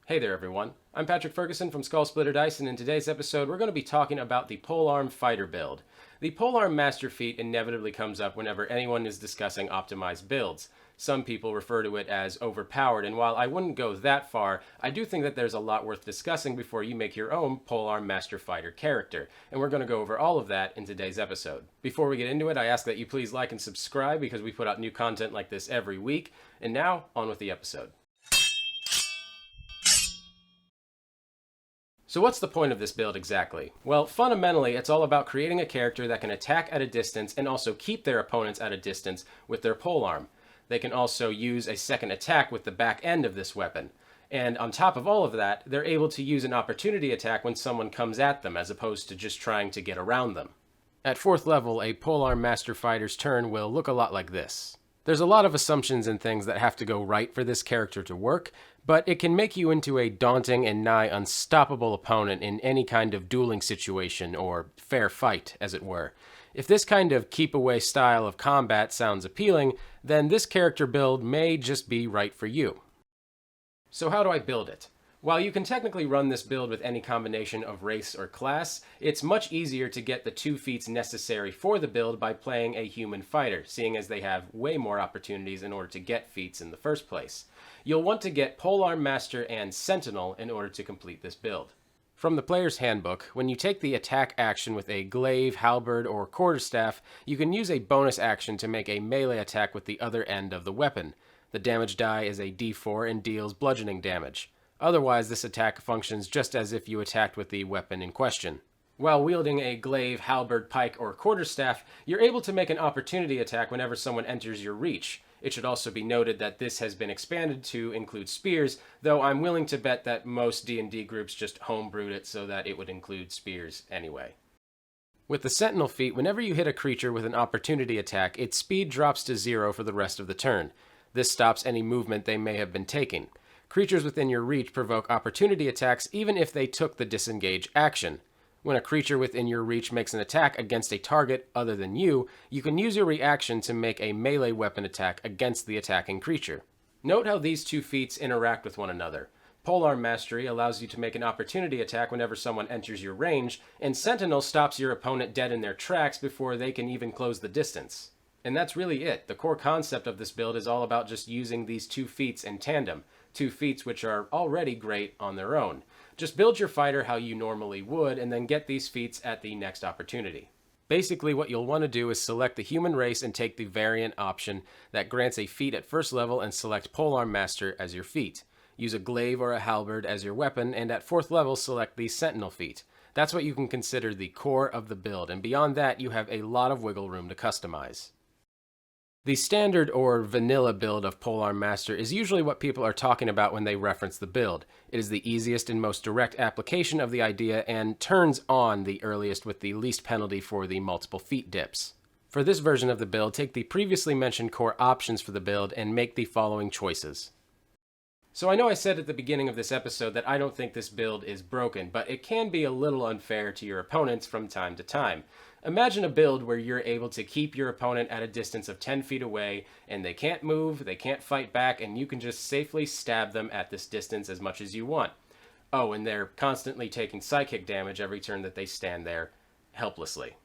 Hey there everyone, I'm Patrick Ferguson from Skull Splitter Dice, and in today's episode we're going to be talking about the Polearm fighter build. The Polearm master feat inevitably comes up whenever anyone is discussing optimized builds. Some people refer to it as overpowered, and while I wouldn't go that far, I do think that there's a lot worth discussing before you make your own Polearm master fighter character, and we're going to go over all of that in today's episode. Before we get into it, I ask that you please like and subscribe because we put out new content like this every week, and now on with the episode. So what's the point of this build exactly? Well, fundamentally, it's all about creating a character that can attack at a distance and also keep their opponents at a distance with their polearm. They can also use a second attack with the back end of this weapon. And on top of all of that, they're able to use an opportunity attack when someone comes at them, as opposed to just trying to get around them. At 4th level, a Polearm Master Fighter's turn will look a lot like this. There's a lot of assumptions and things that have to go right for this character to work, but it can make you into a daunting and nigh unstoppable opponent in any kind of dueling situation, or fair fight, as it were. If this kind of keep-away style of combat sounds appealing, then this character build may just be right for you. So how do I build it? While you can technically run this build with any combination of race or class, it's much easier to get the 2 feats necessary for the build by playing a human fighter, seeing as they have way more opportunities in order to get feats in the first place. You'll want to get Polearm Master and Sentinel in order to complete this build. From the player's handbook, when you take the attack action with a glaive, halberd, or quarterstaff, you can use a bonus action to make a melee attack with the other end of the weapon. The damage die is a d4 and deals bludgeoning damage. Otherwise, this attack functions just as if you attacked with the weapon in question. While wielding a glaive, halberd, pike, or quarterstaff, you're able to make an opportunity attack whenever someone enters your reach. It should also be noted that this has been expanded to include spears, though I'm willing to bet that most D&D groups just homebrewed it so that it would include spears anyway. With the Sentinel feat, whenever you hit a creature with an opportunity attack, its speed drops to 0 for the rest of the turn. This stops any movement they may have been taking. Creatures within your reach provoke opportunity attacks even if they took the disengage action. When a creature within your reach makes an attack against a target other than you, you can use your reaction to make a melee weapon attack against the attacking creature. Note how these 2 feats interact with one another. Polearm Mastery allows you to make an opportunity attack whenever someone enters your range, and Sentinel stops your opponent dead in their tracks before they can even close the distance. And that's really it. The core concept of this build is all about just using these 2 feats in tandem. 2 feats which are already great on their own. Just build your fighter how you normally would and then get these feats at the next opportunity. Basically, what you'll want to do is select the human race and take the variant option that grants a feat at 1st level and select Polearm Master as your feat. Use a glaive or a halberd as your weapon, and at 4th level select the Sentinel feat. That's what you can consider the core of the build, and beyond that you have a lot of wiggle room to customize. The standard or vanilla build of Polearm Master is usually what people are talking about when they reference the build. It is the easiest and most direct application of the idea and turns on the earliest with the least penalty for the multiple feat dips. For this version of the build, take the previously mentioned core options for the build and make the following choices. So I know I said at the beginning of this episode that I don't think this build is broken, but it can be a little unfair to your opponents from time to time. Imagine a build where you're able to keep your opponent at a distance of 10 feet away, and they can't move, they can't fight back, and you can just safely stab them at this distance as much as you want. Oh, and they're constantly taking psychic damage every turn that they stand there, helplessly.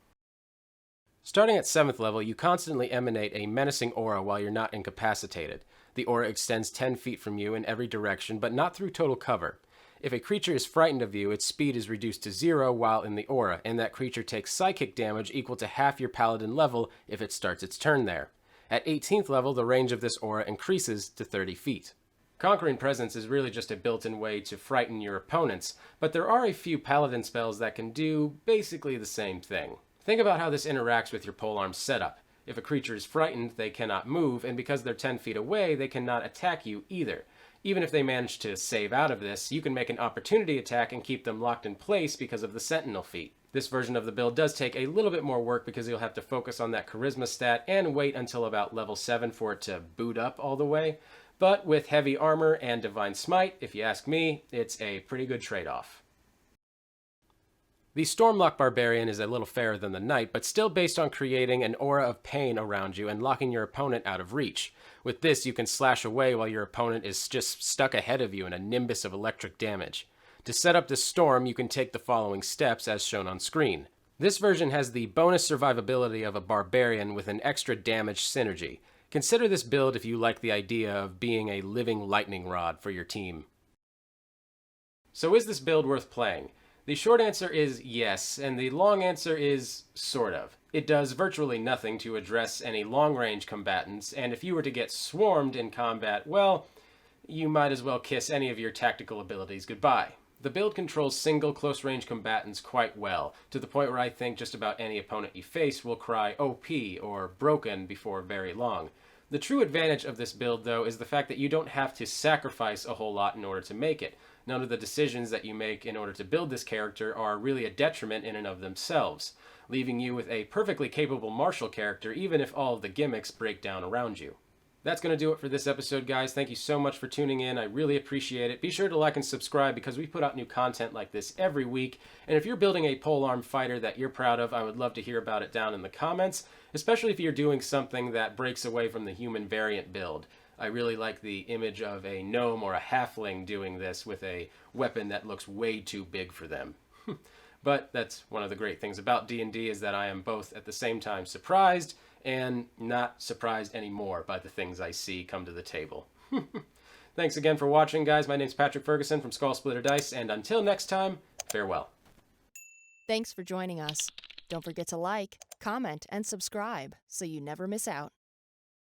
Starting at 7th level, you constantly emanate a menacing aura while you're not incapacitated. The aura extends 10 feet from you in every direction, but not through total cover. If a creature is frightened of you, its speed is reduced to 0 while in the aura, and that creature takes psychic damage equal to half your paladin level if it starts its turn there. At 18th level, the range of this aura increases to 30 feet. Conquering Presence is really just a built-in way to frighten your opponents, but there are a few paladin spells that can do basically the same thing. Think about how this interacts with your polearm setup. If a creature is frightened, they cannot move, and because they're 10 feet away, they cannot attack you either. Even if they manage to save out of this, you can make an opportunity attack and keep them locked in place because of the Sentinel feat. This version of the build does take a little bit more work because you'll have to focus on that charisma stat and wait until about level 7 for it to boot up all the way. But with heavy armor and divine smite, if you ask me, it's a pretty good trade-off. The Stormlock Barbarian is a little fairer than the Knight, but still based on creating an aura of pain around you and locking your opponent out of reach. With this, you can slash away while your opponent is just stuck ahead of you in a nimbus of electric damage. To set up this storm, you can take the following steps as shown on screen. This version has the bonus survivability of a Barbarian with an extra damage synergy. Consider this build if you like the idea of being a living lightning rod for your team. So is this build worth playing? The short answer is yes, and the long answer is sort of. It does virtually nothing to address any long-range combatants, and if you were to get swarmed in combat, well, you might as well kiss any of your tactical abilities goodbye. The build controls single close-range combatants quite well, to the point where I think just about any opponent you face will cry OP or broken before very long. The true advantage of this build, though, is the fact that you don't have to sacrifice a whole lot in order to make it. None of the decisions that you make in order to build this character are really a detriment in and of themselves, leaving you with a perfectly capable martial character even if all of the gimmicks break down around you. That's going to do it for this episode, guys. Thank you so much for tuning in. I really appreciate it. Be sure to like and subscribe because we put out new content like this every week. And if you're building a polearm fighter that you're proud of, I would love to hear about it down in the comments, especially if you're doing something that breaks away from the human variant build. I really like the image of a gnome or a halfling doing this with a weapon that looks way too big for them. But that's one of the great things about D&D is that I am both at the same time surprised and not surprised anymore by the things I see come to the table. Thanks again for watching, guys. My name's Patrick Ferguson from Skull Splitter Dice, and until next time, farewell. Thanks for joining us. Don't forget to like, comment, and subscribe so you never miss out.